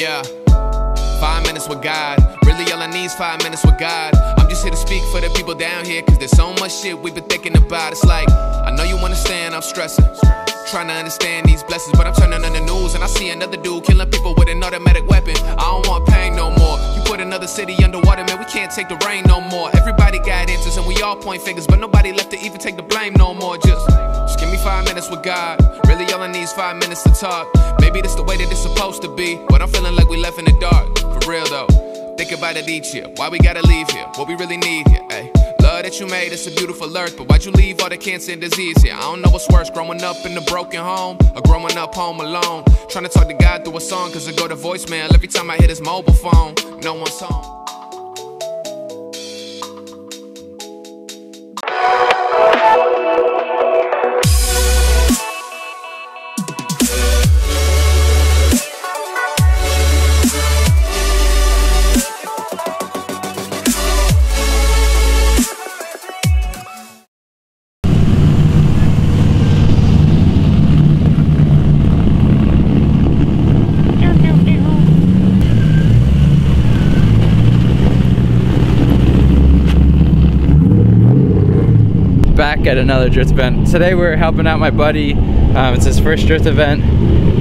Yeah, 5 minutes with God. Really all I need is 5 minutes with God. I'm just here to speak for the people down here, cause there's so much shit we've been thinking about. It's like, I know you understand, I'm stressing, trying to understand these blessings, but I'm turning on the news and I see another dude killing people with an automatic weapon. I don't want pain no more. You put another city underwater, man, we can't take the rain no more. Everybody got answers and we all point fingers, but nobody left to even take the blame no more. Just give me 5 minutes with God. Really all I need is 5 minutes to talk. Maybe this the way that it's supposed to be, but I'm feeling like we left in the dark. For real though, think about it each year. Why we gotta leave here? What we really need here, ayy. Love that you made, it's a beautiful earth, but why'd you leave all the cancer and disease here? I don't know what's worse, growing up in a broken home or growing up home alone. Trying to talk to God through a song, cause it go to voicemail every time I hit his mobile phone. No one's home. Back at another drift event. Today we're helping out my buddy. It's his first drift event,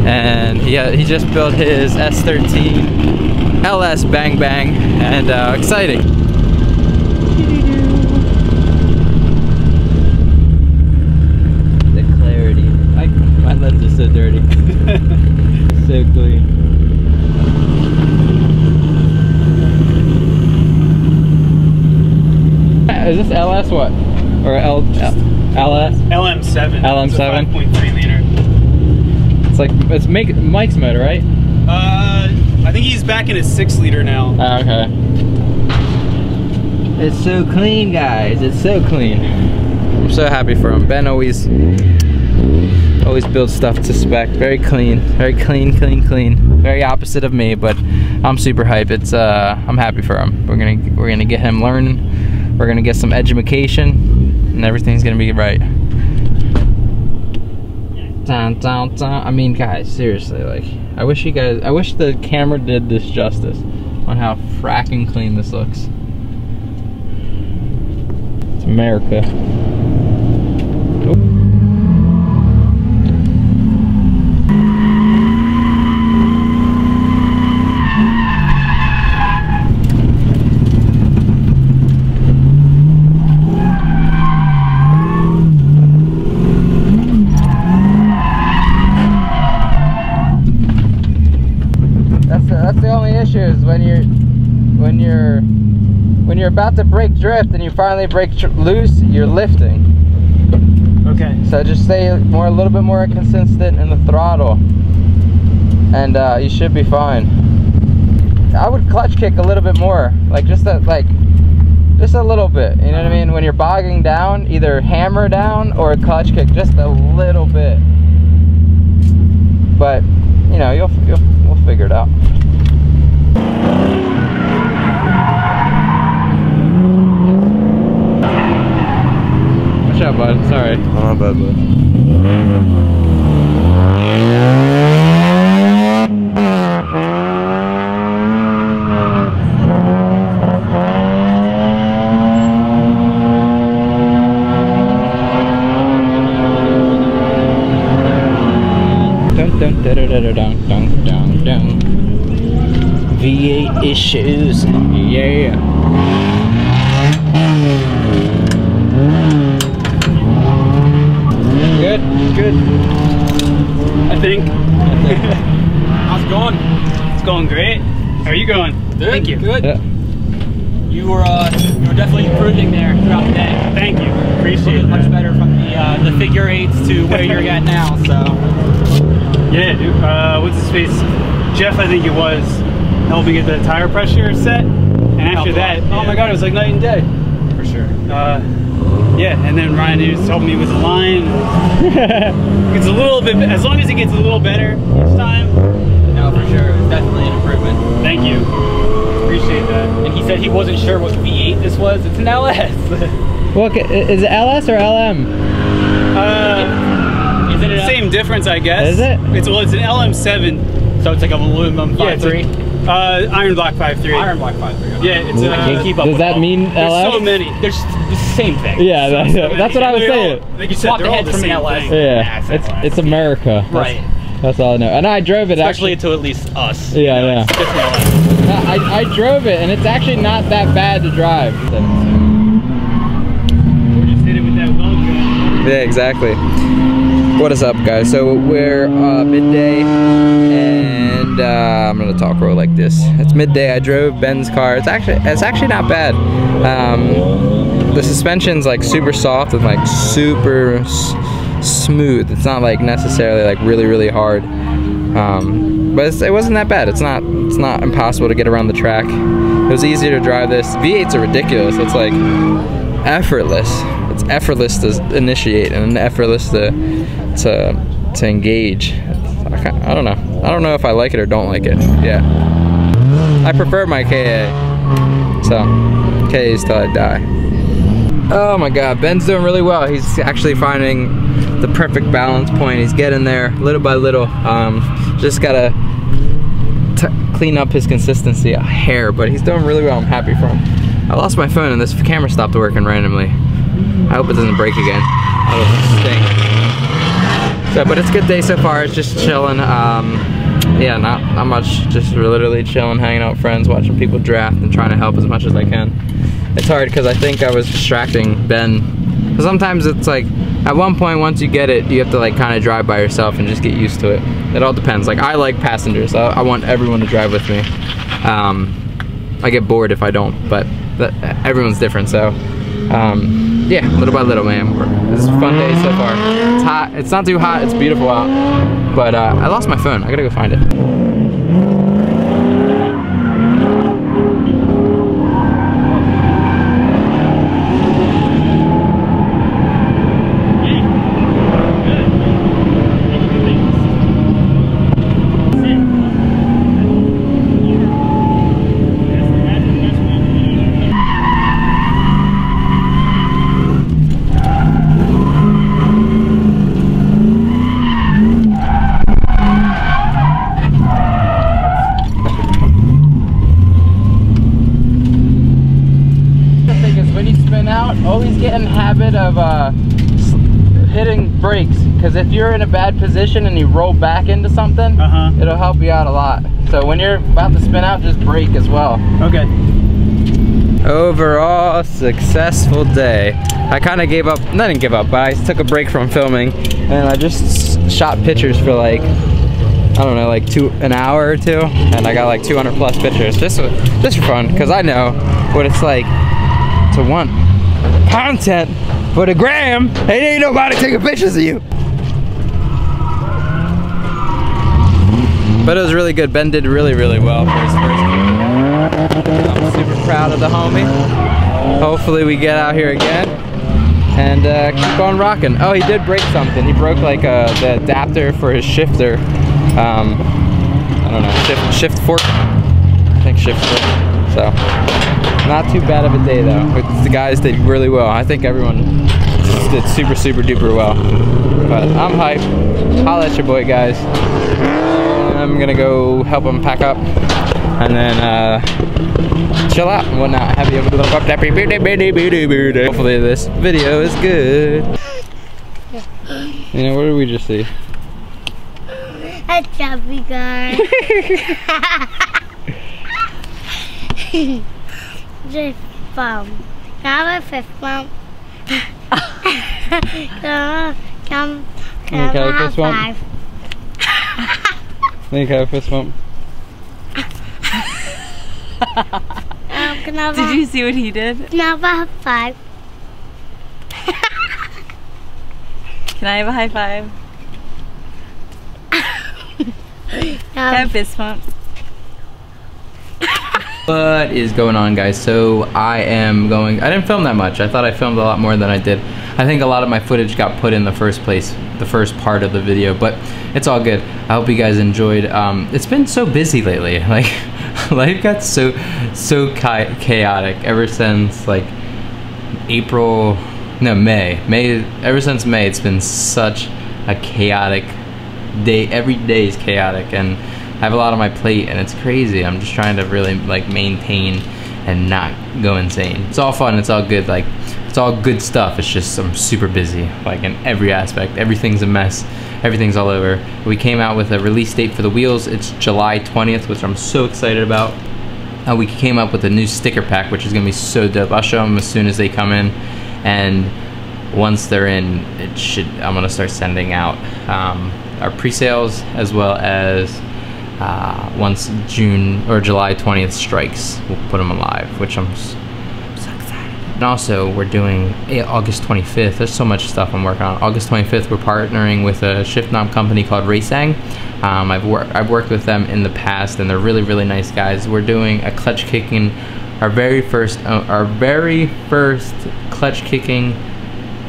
and he just built his S13 LS Bang Bang, and exciting. The clarity. My lens is so dirty. So clean. Is this LS what? Or LS? LM7. LM7? It's a 5.3 liter. It's like, it's Mike's motor, right? I think he's back in his 6 liter now. Oh, okay. It's so clean, guys. It's so clean. I'm so happy for him. Ben always builds stuff to spec. Very clean. Very clean. Very opposite of me, but I'm super hype. It's I'm happy for him. We're gonna get him learning. We're gonna get some education. And everything's gonna be right. I mean, guys, seriously, like, I wish the camera did this justice on how fracking clean this looks. It's America. That's the only issue, is when you're about to break drift and you finally break loose, you're lifting. Okay. So just stay a little bit more consistent in the throttle, and you should be fine. I would clutch kick a little bit more, like just a little bit. You know what I mean? When you're bogging down, either hammer down or clutch kick just a little bit. But you know, we'll figure it out. Watch out, bud. Sorry. Oh, not bad, bud. V8 issues, yeah. Good. I think. How's it going? It's going great. How are you going? Good. Thank you. Good. Yeah. You were definitely improving there throughout the day. Thank you. Appreciate it. Much better from the figure eights to where you're at now. So. Yeah, dude. What's his face? Jeff, I think it was, helped me get the tire pressure set, and after that, oh my god, it was like night and day. For sure. Yeah, and then Ryan just helped me with the line. It's a little bit, as long as it gets a little better each time. No, for sure. It's definitely an improvement. Thank you. Appreciate that. And he said he wasn't sure what V8 this was. It's an LS. Well, is it LS or LM? Is it Same difference, I guess. Is it? It's an LM7 So it's like a aluminum 5.3? Iron Block 5.3. Iron Block 5.3. Okay. Yeah, it's I can't keep up Does with that all. mean LS? There's so many. There's the same thing. Yeah, that's what I was saying. Like you said, Swap they're the all head the from an same LS. thing. Yeah, it's America. Right. That's all I know. And I drove it Especially actually. to at least us. Yeah, yeah. It's just an LS. I drove it, and it's actually not that bad to drive. Or just hit it with that weld gun. Yeah, exactly. What is up, guys? So we're midday, and I'm gonna talk real like this. It's midday. I drove Ben's car. It's actually not bad. The suspension's like super soft and like super smooth. It's not like necessarily like really hard, but it wasn't that bad. It's not impossible to get around the track. It was easier to drive this. V8s are ridiculous. It's like effortless. It's effortless to initiate and effortless to engage. I don't know. I don't know if I like it or don't like it. Yeah, I prefer my KA. So KAs till I die. Oh my God, Ben's doing really well. He's actually finding the perfect balance point. He's getting there little by little. Just gotta clean up his consistency a hair, but he's doing really well. I'm happy for him. I lost my phone and this camera stopped working randomly. I hope it doesn't break again. That'll stink. So, but it's a good day so far. It's just chilling. Yeah, not much. Just literally chilling, hanging out with friends, watching people draft, and trying to help as much as I can. It's hard because I think I was distracting Ben. Sometimes it's like, at one point, once you get it, you have to like kind of drive by yourself and just get used to it. It all depends. Like, I like passengers. I want everyone to drive with me. I get bored if I don't, but everyone's different. So, yeah, little by little, man. This is a fun day so far. It's hot. It's not too hot. It's beautiful out. But I lost my phone. I gotta go find it. Always get in the habit of hitting brakes, because if you're in a bad position and you roll back into something, it'll help you out a lot. So when you're about to spin out, just brake as well. Okay. Overall, successful day. I kind of gave up, I didn't give up, but I took a break from filming and I just shot pictures for like, I don't know, like an hour or two, and I got like 200 plus pictures just for fun, because I know what it's like to want content for the gram and ain't nobody taking pictures of you. But it was really good. Ben did really well for his first game. I'm super proud of the homie. Hopefully we get out here again and keep on rocking. Oh, he did break something. He broke like the adapter for his shifter. I don't know, shift fork. I think shift fork. So not too bad of a day though. The guys did really well. I think everyone did super duper well. But I'm hyped. Holla at your boy, guys. I'm gonna go help him pack up and then chill out and whatnot. Hopefully this video is good. You know, what did we just see? A chubby guy. Fist bump. Can I have a fist bump? Can I have a fist bump? Can I have a fist bump? Did you see what he did? Can I have a high five? Can I have a high five? Can I have a fist bump? What is going on, guys? So I didn't film that much. I thought I filmed a lot more than I did. I think a lot of my footage got put in the first part of the video, but it's all good. I hope you guys enjoyed. It's been so busy lately. Like, life got so chaotic ever since like May. Ever since May, it's been such a chaotic day. Every day is chaotic, and have a lot on my plate, and it's crazy. I'm just trying to really like maintain and not go insane. It's all fun, it's all good, like it's all good stuff. It's just I'm super busy, like in every aspect. Everything's a mess, everything's all over. We came out with a release date for the wheels. It's July 20th, which I'm so excited about. We came up with a new sticker pack, which is gonna be so dope. I'll show them as soon as they come in, and once they're in, I'm gonna start sending out our pre-sales, as well as once June or July 20th strikes, we'll put them live, which I'm so excited. And also, we're doing August 25th. There's so much stuff I'm working on. August 25th, we're partnering with a shift knob company called Racing. I've worked with them in the past, and they're really, really nice guys. We're doing a clutch kicking, our very first clutch kicking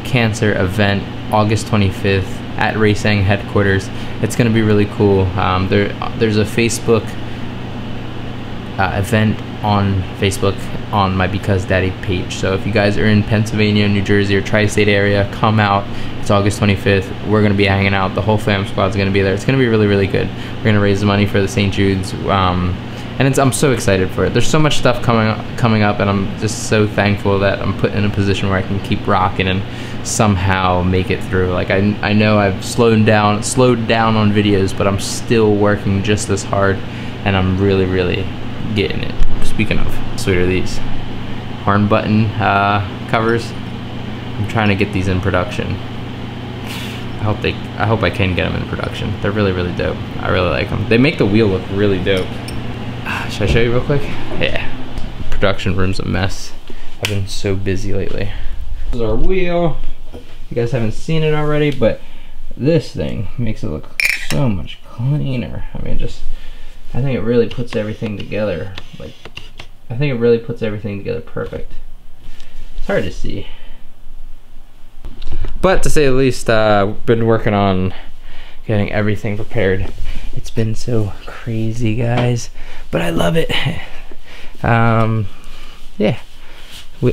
cancer event, August 25th at Racing headquarters. It's gonna be really cool. There's a Facebook event on Facebook on my Because Daddy page. So if you guys are in Pennsylvania, New Jersey, or tri-state area, come out. It's August 25th. We're gonna be hanging out. The whole fam squad's gonna be there. It's gonna be really, really good. We're gonna raise money for the St. Jude's, and I'm so excited for it. There's so much stuff coming up, and I'm just so thankful that I'm put in a position where I can keep rocking and somehow make it through. Like I know I've slowed down on videos, but I'm still working just as hard, and I'm really, really getting it. Speaking of, sweet are these horn button covers. I'm trying to get these in production. I hope I can get them in production. They're really, really dope. I really like them. They make the wheel look really dope. Should I show you real quick? Yeah. Production room's a mess. I've been so busy lately. This is our wheel. You guys haven't seen it already, but this thing makes it look so much cleaner. I mean, I think it really puts everything together. Like, I think it really puts everything together perfect. It's hard to see. But to say the least, we've been working on getting everything prepared. It's been so crazy, guys, but I love it. Yeah,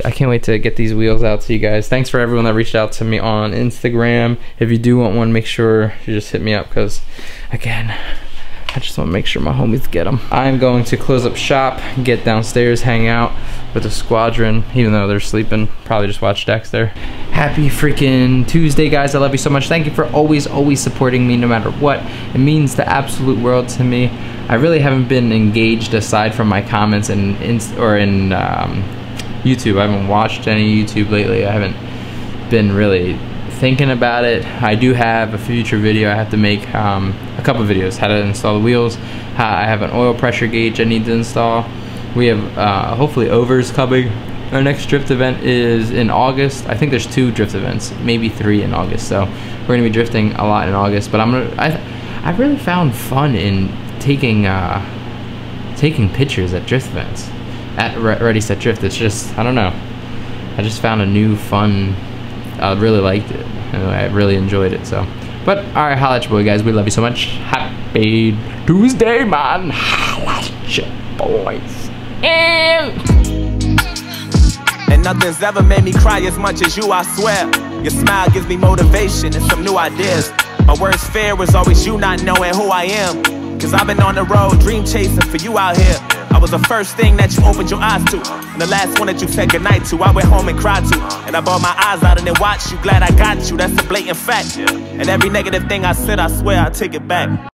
I can't wait to get these wheels out to you guys. Thanks for everyone that reached out to me on Instagram. If you do want one, make sure you just hit me up, because again, I just want to make sure my homies get them. I'm going to close up shop, get downstairs, hang out with the squadron, even though they're sleeping. Probably just watch Dexter. Happy freaking Tuesday, guys. I love you so much. Thank you for always supporting me no matter what. It means the absolute world to me. I really haven't been engaged aside from my comments in YouTube. I haven't watched any YouTube lately. I haven't been really thinking about it. I do have a future video I have to make, a couple videos, how to install the wheels. I have an oil pressure gauge I need to install. We have hopefully overs coming. Our next drift event is in August. I think there's 2 drift events, maybe 3 in August. So we're gonna be drifting a lot in August. But I've really found fun in taking pictures at drift events, at Ready Set Drift. It's just, I don't know. I just found a new fun. I really liked it. I really enjoyed it. So, but all right, holla at your boy, guys. We love you so much. Happy Tuesday, man. Holla at your boys. And nothing's ever made me cry as much as you, I swear. Your smile gives me motivation and some new ideas. My worst fear was always you not knowing who I am. Cause I've been on the road, dream chasing for you out here. I was the first thing that you opened your eyes to, and the last one that you said goodnight to. I went home and cried to, and I bawled my eyes out and then watched you. Glad I got you, that's a blatant fact. And every negative thing I said, I swear I take it back.